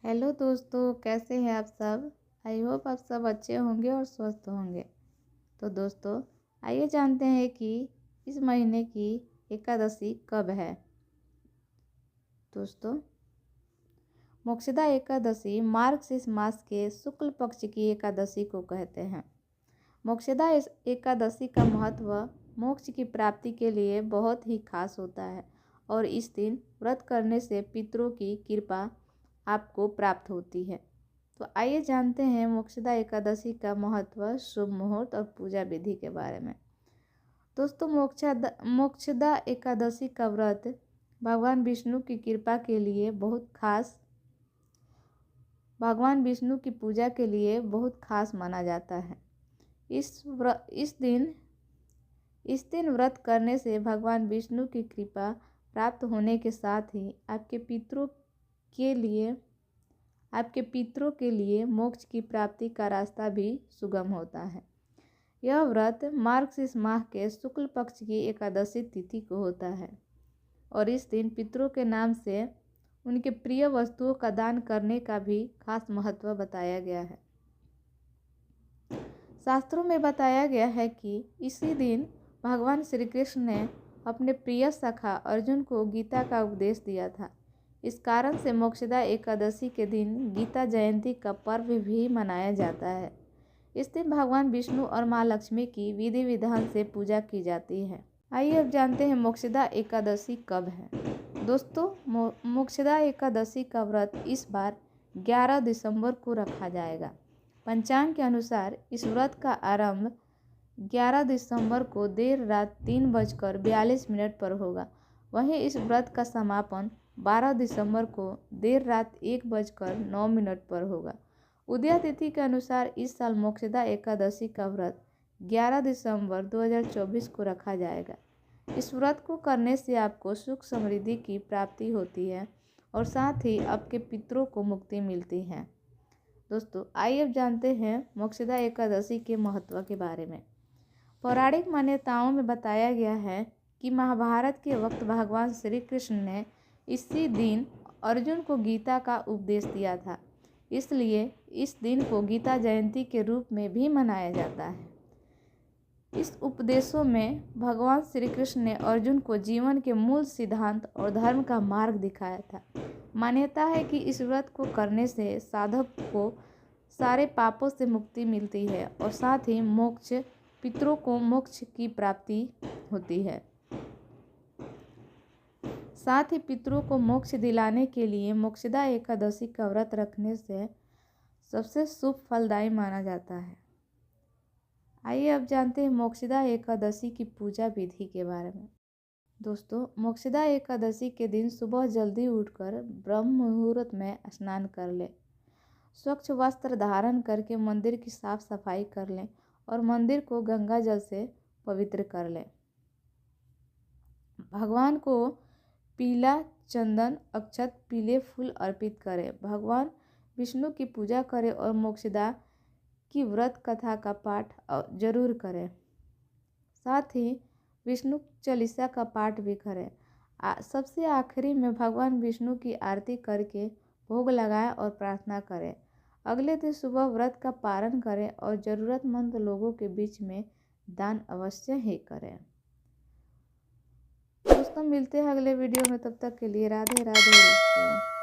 Hello दोस्तों, कैसे हैं आप सब। आई होप आप सब अच्छे होंगे और स्वस्थ होंगे। तो दोस्तों, आइए जानते हैं कि इस महीने की एकादशी कब है। दोस्तों, मोक्षदा एकादशी मार्गशीर्ष मास के शुक्ल पक्ष की एकादशी को कहते हैं। मोक्षदा एकादशी का महत्व मोक्ष की प्राप्ति के लिए बहुत ही खास होता है और इस दिन व्रत करने से पितरों की कृपा आपको प्राप्त होती है। तो आइए जानते हैं मोक्षदा एकादशी का महत्व, शुभ मुहूर्त और पूजा विधि के बारे में। दोस्तों, मोक्षदा एकादशी का व्रत भगवान विष्णु की कृपा के लिए भगवान विष्णु की पूजा के लिए बहुत खास माना जाता है। इस दिन व्रत करने से भगवान विष्णु की कृपा प्राप्त होने के साथ ही आपके पितरों के लिए मोक्ष की प्राप्ति का रास्ता भी सुगम होता है। यह व्रत मार्गशीर्ष माह के शुक्ल पक्ष की एकादशी तिथि को होता है और इस दिन पितरों के नाम से उनके प्रिय वस्तुओं का दान करने का भी खास महत्व बताया गया है। शास्त्रों में बताया गया है कि इसी दिन भगवान श्री कृष्ण ने अपने प्रिय सखा अर्जुन को गीता का उपदेश दिया था। इस कारण से मोक्षदा एकादशी के दिन गीता जयंती का पर्व भी मनाया जाता है। इस दिन भगवान विष्णु और माँ लक्ष्मी की विधि विधान से पूजा की जाती है। आइए अब जानते हैं मोक्षदा एकादशी कब है। दोस्तों, मोक्षदा एकादशी का व्रत इस बार 11 दिसंबर को रखा जाएगा। पंचांग के अनुसार इस व्रत का आरंभ 11 दिसंबर को देर रात 3:42 पर होगा। वहीं इस व्रत का समापन 12 दिसंबर को देर रात 1:09 पर होगा। उदया तिथि के अनुसार इस साल मोक्षदा एकादशी का व्रत 11 दिसंबर 2024 को रखा जाएगा। इस व्रत को करने से आपको सुख समृद्धि की प्राप्ति होती है और साथ ही आपके पितरों को मुक्ति मिलती है। दोस्तों, आइए अब जानते हैं मोक्षदा एकादशी के महत्व के बारे में। पौराणिक मान्यताओं में बताया गया है कि महाभारत के वक्त भगवान श्री कृष्ण ने इसी दिन अर्जुन को गीता का उपदेश दिया था, इसलिए इस दिन को गीता जयंती के रूप में भी मनाया जाता है। इस उपदेशों में भगवान श्री कृष्ण ने अर्जुन को जीवन के मूल सिद्धांत और धर्म का मार्ग दिखाया था। मान्यता है कि इस व्रत को करने से साधक को सारे पापों से मुक्ति मिलती है और साथ ही पितरों को मोक्ष की प्राप्ति होती है। साथ ही पितरों को मोक्ष दिलाने के लिए मोक्षदा एकादशी का व्रत रखने से सबसे शुभ फलदायी माना जाता है। आइए अब जानते हैं मोक्षदा एकादशी की पूजा विधि के बारे में। दोस्तों, मोक्षदा एकादशी के दिन सुबह जल्दी उठकर ब्रह्म मुहूर्त में स्नान कर लें। स्वच्छ वस्त्र धारण करके मंदिर की साफ सफाई कर लें और मंदिर को गंगा जल से पवित्र कर लें। भगवान को पीला चंदन, अक्षत, पीले फूल अर्पित करें। भगवान विष्णु की पूजा करें और मोक्षदा की व्रत कथा का पाठ जरूर करें। साथ ही विष्णु चालीसा का पाठ भी करें। सबसे आखिरी में भगवान विष्णु की आरती करके भोग लगाएं और प्रार्थना करें। अगले दिन सुबह व्रत का पारण करें और ज़रूरतमंद लोगों के बीच में दान अवश्य ही करें। दोस्तों, मिलते हैं अगले वीडियो में, तब तक के लिए राधे राधे दोस्तों।